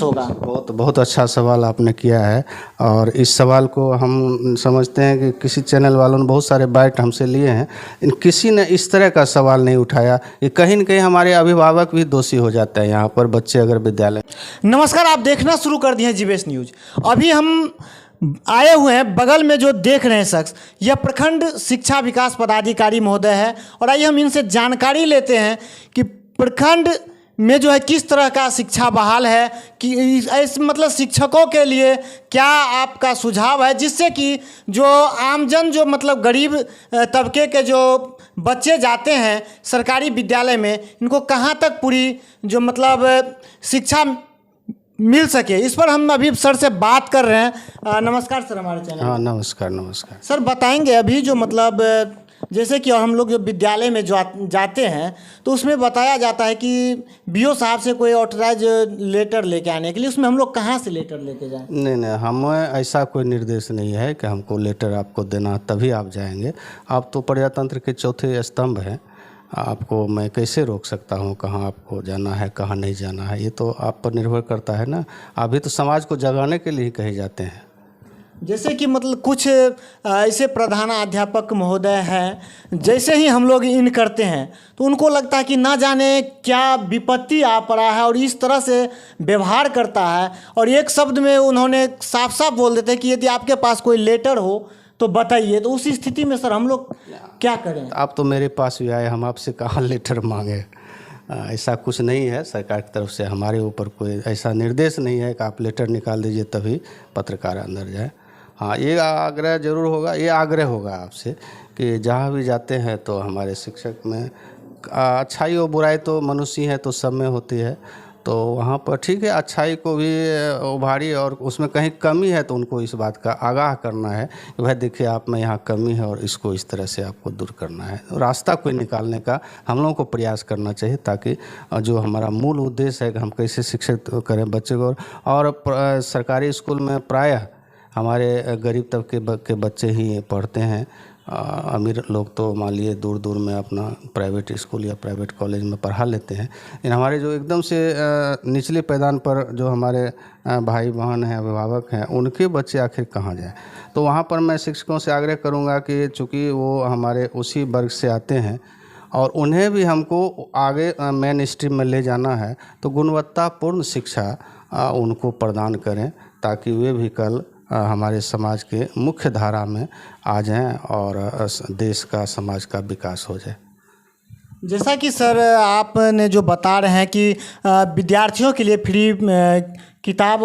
होगा। बहुत बहुत अच्छा सवाल आपने किया है और इस सवाल को हम समझते हैं कि किसी चैनल वालों ने बहुत सारे बाइट हमसे लिए हैं, किसी ने इस तरह का सवाल नहीं उठाया। ये कहीं न कहीं हमारे अभिभावक भी दोषी हो जाते हैं यहाँ पर, बच्चे अगर विद्यालय। नमस्कार, आप देखना शुरू कर दिए हैं जीबीएस न्यूज। अभी हम आए हुए हैं, बगल में जो देख रहे हैं शख्स, यह प्रखंड शिक्षा विकास पदाधिकारी महोदय है। और आइए हम इनसे जानकारी लेते हैं कि प्रखंड में जो है किस तरह का शिक्षा बहाल है, कि इस मतलब शिक्षकों के लिए क्या आपका सुझाव है, जिससे कि जो आमजन जो मतलब गरीब तबके के जो बच्चे जाते हैं सरकारी विद्यालय में, इनको कहाँ तक पूरी जो मतलब शिक्षा मिल सके। इस पर हम अभी सर से बात कर रहे हैं। नमस्कार सर, हमारे चैनल। हाँ, नमस्कार नमस्कार। सर बताएंगे अभी जो मतलब जैसे कि हम लोग जो विद्यालय में जाते हैं तो उसमें बताया जाता है कि बीओ साहब से कोई ऑथराइज लेटर लेके आने के लिए, उसमें हम लोग कहाँ से लेटर लेके जाएं? नहीं, हमें ऐसा कोई निर्देश नहीं है कि हमको लेटर आपको देना तभी आप जाएंगे। आप तो प्रजातंत्र के चौथे स्तंभ हैं, आपको मैं कैसे रोक सकता हूँ कहाँ आपको जाना है कहाँ नहीं जाना है। ये तो आप पर निर्भर करता है ना। अभी तो समाज को जगाने के लिए ही कहे जाते हैं। जैसे कि मतलब कुछ ऐसे प्रधानाध्यापक महोदय हैं, जैसे ही हम लोग इन करते हैं तो उनको लगता है कि ना जाने क्या विपत्ति आ पड़ा है, और इस तरह से व्यवहार करता है। और एक शब्द में उन्होंने साफ साफ बोल देते हैं कि यदि आपके पास कोई लेटर हो तो बताइए। तो उस स्थिति में सर हम लोग क्या करें? आप तो मेरे पास भी आए, हम आपसे कहाँ लेटर मांगे। ऐसा कुछ नहीं है, सरकार की तरफ से हमारे ऊपर कोई ऐसा निर्देश नहीं है कि आप लेटर निकाल दीजिए तभी पत्रकार अंदर जाए। हाँ, ये आग्रह जरूर होगा, ये आग्रह होगा आपसे कि जहाँ भी जाते हैं तो हमारे शिक्षक में अच्छाई और बुराई तो मनुष्य है तो सब में होती है। तो वहाँ पर ठीक है, अच्छाई को भी उभारी और उसमें कहीं कमी है तो उनको इस बात का आगाह करना है कि भाई देखिए आप में यहाँ कमी है और इसको इस तरह से आपको दूर करना है। रास्ता कोई निकालने का हम लोगों को प्रयास करना चाहिए, ताकि जो हमारा मूल उद्देश्य है कि हम कैसे शिक्षित करें बच्चे को। और सरकारी स्कूल में प्रायः हमारे गरीब तबके के बच्चे ही पढ़ते हैं। अमीर लोग तो मान लिए दूर दूर में अपना प्राइवेट स्कूल या प्राइवेट कॉलेज में पढ़ा लेते हैं। लेकिन हमारे जो एकदम से निचले पैदान पर जो हमारे भाई बहन हैं, अभिभावक हैं, उनके बच्चे आखिर कहाँ जाएं। तो वहाँ पर मैं शिक्षकों से आग्रह करूँगा कि चूँकि वो हमारे उसी वर्ग से आते हैं और उन्हें भी हमको आगे मेन स्ट्रीम में ले जाना है, तो गुणवत्तापूर्ण शिक्षा उनको प्रदान करें, ताकि वे भी कल हमारे समाज के मुख्य धारा में आ जाएं और देश का समाज का विकास हो जाए। जैसा कि सर आपने जो बता रहे हैं कि विद्यार्थियों के लिए फ्री किताब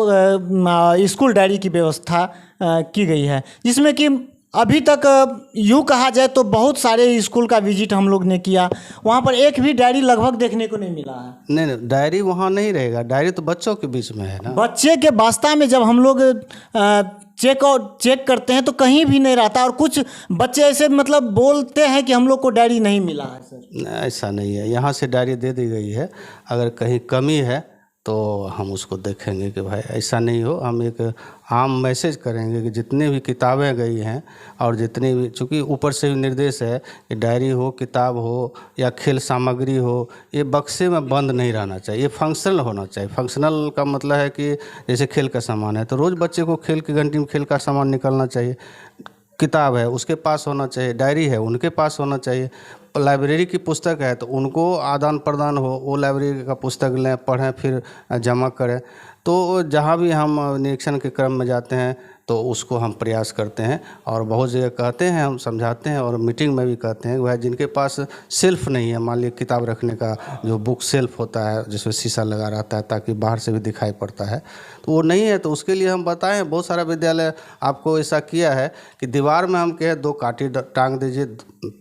स्कूल डायरी की व्यवस्था की गई है, जिसमें कि अभी तक यूँ कहा जाए तो बहुत सारे स्कूल का विजिट हम लोग ने किया, वहाँ पर एक भी डायरी लगभग देखने को नहीं मिला है। नहीं, डायरी वहाँ नहीं रहेगा, डायरी तो बच्चों के बीच में है ना। बच्चे के वास्ता में जब हम लोग चेक करते हैं तो कहीं भी नहीं रहता, और कुछ बच्चे ऐसे मतलब बोलते हैं कि हम लोग को डायरी नहीं मिला है। सर ऐसा नहीं है, यहाँ से डायरी दे दी गई है। अगर कहीं कमी है तो हम उसको देखेंगे कि भाई ऐसा नहीं हो। हम एक आम मैसेज करेंगे कि जितनी भी किताबें गई हैं और जितनी भी, चूँकि ऊपर से भी निर्देश है कि डायरी हो, किताब हो या खेल सामग्री हो, ये बक्से में बंद नहीं रहना चाहिए, ये फंक्शनल होना चाहिए। फंक्शनल का मतलब है कि जैसे खेल का सामान है तो रोज़ बच्चे को खेल की घंटी में खेल का सामान निकलना चाहिए। किताब है उसके पास होना चाहिए, डायरी है उनके पास होना चाहिए, लाइब्रेरी की पुस्तक है तो उनको आदान प्रदान हो, वो लाइब्रेरी का पुस्तक लें, पढ़ें, फिर जमा करें। तो जहाँ भी हम निरीक्षण के क्रम में जाते हैं तो उसको हम प्रयास करते हैं, और बहुत जगह कहते हैं, हम समझाते हैं और मीटिंग में भी कहते हैं वह जिनके पास सेल्फ नहीं है, मान लीजिए किताब रखने का जो बुक सेल्फ होता है जिसमें शीशा लगा रहता है ताकि बाहर से भी दिखाई पड़ता है, तो वो नहीं है, तो उसके लिए हम बताएं। बहुत सारा विद्यालय आपको ऐसा किया है कि दीवार में हम कहे 2 कांटी टांग दीजिए,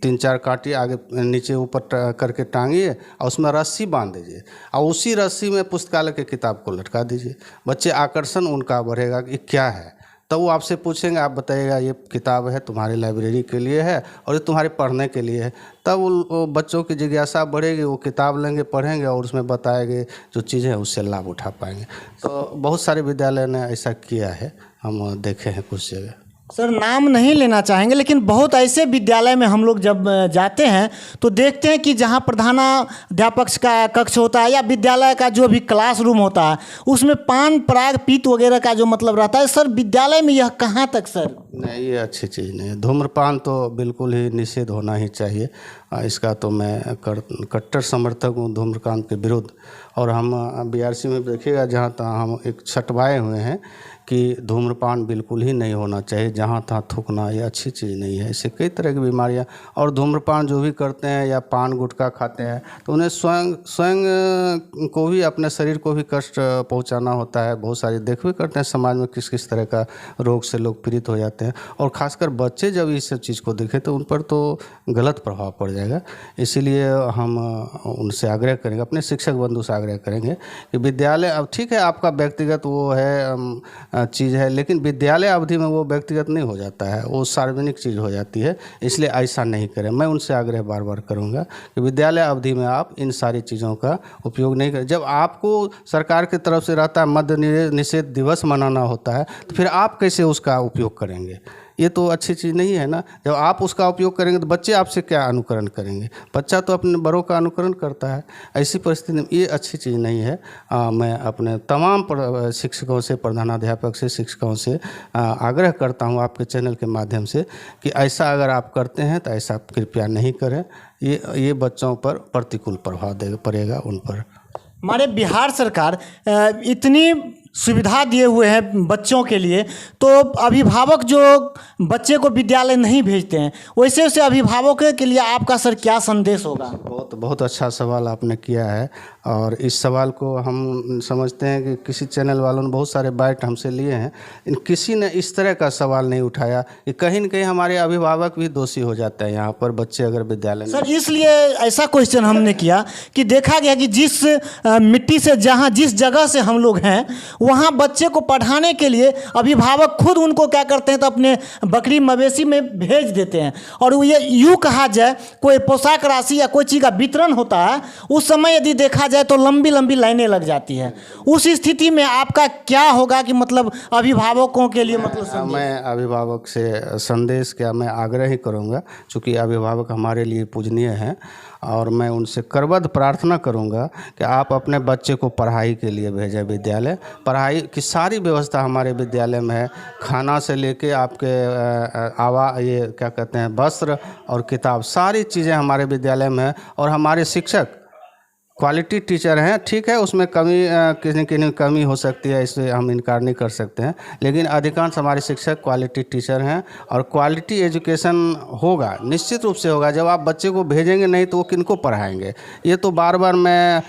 3-4 कांटी आगे नीचे ऊपर करके टांगिए और उसमें रस्सी बांध दीजिए और उसी रस्सी में पुस्तकालय की किताब को लटका दीजिए। बच्चे आकर्षण उनका बढ़ेगा कि क्या है, तब वो आपसे पूछेंगे, आप बताइएगा ये किताब है तुम्हारी लाइब्रेरी के लिए है और ये तुम्हारे पढ़ने के लिए है। तब वो बच्चों की जिज्ञासा बढ़ेगी, वो किताब लेंगे, पढ़ेंगे और उसमें बताए गए जो चीज़ें हैं उससे लाभ उठा पाएंगे। तो बहुत सारे विद्यालय ने ऐसा किया है, हम देखे हैं कुछ जगह। सर नाम नहीं लेना चाहेंगे, लेकिन बहुत ऐसे विद्यालय में हम लोग जब जाते हैं तो देखते हैं कि जहाँ प्रधानाध्यापक का कक्ष होता है या विद्यालय का जो भी क्लासरूम होता है उसमें पान पराग पीत वगैरह का जो मतलब रहता है। सर विद्यालय में यह कहाँ तक सर? नहीं, ये अच्छी चीज़ नहीं है। धूम्रपान तो बिल्कुल ही निषेध होना ही चाहिए। इसका तो मैं कट्टर समर्थक हूँ धूम्रपान के विरुद्ध। और हम BRC में देखिएगा जहाँ तहाँ हम एक छटवाए हुए हैं कि धूम्रपान बिल्कुल ही नहीं होना चाहिए, जहाँ तहाँ थूकना ये अच्छी चीज़ नहीं है। इससे कई तरह की बीमारियाँ, और धूम्रपान जो भी करते हैं या पान गुटखा खाते हैं तो उन्हें स्वयं को भी, अपने शरीर को भी कष्ट पहुँचाना होता है। बहुत सारे देख भी करते हैं समाज में किस किस तरह का रोग से लोग पीड़ित हो जाते हैं, और ख़ासकर बच्चे जब इस सब चीज़ को देखें तो उन पर तो गलत प्रभाव पड़ जाएगा। इसीलिए हम उनसे आग्रह करेंगे, अपने शिक्षक बंधु से आग्रह करेंगे कि विद्यालय, अब ठीक है आपका व्यक्तिगत वो है चीज़ है, लेकिन विद्यालय अवधि में वो व्यक्तिगत नहीं हो जाता है, वो सार्वजनिक चीज़ हो जाती है। इसलिए ऐसा नहीं करें। मैं उनसे आग्रह बार बार करूँगा कि विद्यालय अवधि में आप इन सारी चीज़ों का उपयोग नहीं करें। जब आपको सरकार की तरफ से रहता है मद्य निषेध दिवस मनाना होता है, तो फिर आप कैसे उसका उपयोग करेंगे? ये तो अच्छी चीज़ नहीं है ना। जब आप उसका उपयोग करेंगे तो बच्चे आपसे क्या अनुकरण करेंगे? बच्चा तो अपने बड़ों का अनुकरण करता है। ऐसी परिस्थिति में ये अच्छी चीज़ नहीं है। मैं अपने तमाम शिक्षकों से, प्रधानाध्यापक से, शिक्षकों से आग्रह करता हूँ आपके चैनल के माध्यम से कि ऐसा अगर आप करते हैं तो ऐसा कृपया नहीं करें। ये बच्चों पर प्रतिकूल प्रभाव पड़ेगा उन पर। हमारे बिहार सरकार इतनी सुविधा दिए हुए हैं बच्चों के लिए, तो अभिभावक जो बच्चे को विद्यालय नहीं भेजते हैं, वैसे वैसे अभिभावकों के लिए आपका सर क्या संदेश होगा? बहुत अच्छा सवाल आपने किया है, और इस सवाल को हम समझते हैं कि किसी चैनल वालों ने बहुत सारे बाइट हमसे लिए हैं, किसी ने इस तरह का सवाल नहीं उठाया कि कहीं न कहीं हमारे अभिभावक भी दोषी हो जाते हैं यहाँ पर, बच्चे अगर विद्यालय में। सर इसलिए ऐसा क्वेश्चन हमने किया कि देखा गया कि जिस मिट्टी से, जहाँ जिस जगह से हम लोग हैं, वहाँ बच्चे को पढ़ाने के लिए अभिभावक खुद उनको क्या करते हैं तो अपने बकरी मवेशी में भेज देते हैं। और ये यूँ कहा जाए, कोई पोशाक राशि या कोई चीज़ का वितरण होता है, उस समय यदि देखा जाए तो लंबी लंबी लाइनें लग जाती है। उस स्थिति में आपका क्या होगा कि मतलब अभिभावकों के लिए मतलब मैं अभिभावक से संदेश क्या, मैं आग्रह ही करूँगा, चूँकि अभिभावक हमारे लिए पूजनीय हैं, और मैं उनसे करबद्ध प्रार्थना करूंगा कि आप अपने बच्चे को पढ़ाई के लिए भेजें विद्यालय। पढ़ाई की सारी व्यवस्था हमारे विद्यालय में है, खाना से लेके आपके ये क्या कहते हैं वस्त्र और किताब, सारी चीज़ें हमारे विद्यालय में है। और हमारे शिक्षक क्वालिटी टीचर हैं, ठीक है उसमें कमी किसी कमी हो सकती है, इससे हम इनकार नहीं कर सकते हैं, लेकिन अधिकांश हमारे शिक्षक क्वालिटी टीचर हैं, और क्वालिटी एजुकेशन होगा, निश्चित रूप से होगा। जब आप बच्चे को भेजेंगे नहीं तो वो किनको पढ़ाएंगे? ये तो बार बार मैं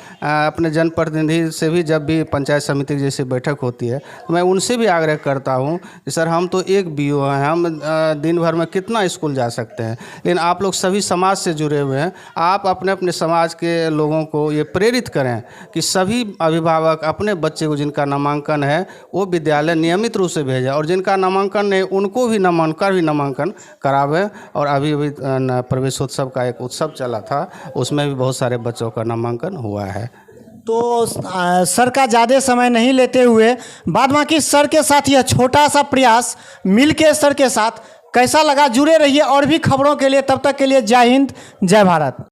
अपने जनप्रतिनिधि से भी, जब भी पंचायत समिति की जैसी बैठक होती है तो मैं उनसे भी आग्रह करता हूँ कि सर हम तो एक BO हैं, हम दिन भर में कितना स्कूल जा सकते हैं, लेकिन आप लोग सभी समाज से जुड़े हुए हैं, आप अपने अपने समाज के लोगों को प्रेरित करें कि सभी अभिभावक अपने बच्चे को जिनका नामांकन है वो विद्यालय नियमित रूप से भेजें, और जिनका नामांकन नहीं उनको भी नामांकन करावें। और अभी प्रवेशोत्सव का एक उत्सव चला था, उसमें भी बहुत सारे बच्चों का नामांकन हुआ है। तो सर का ज़्यादा समय नहीं लेते हुए, बाद बाकी सर के साथ यह छोटा सा प्रयास मिल के सर के साथ कैसा लगा, जुड़े रहिए और भी खबरों के लिए। तब तक के लिए जय हिंद, जय भारत।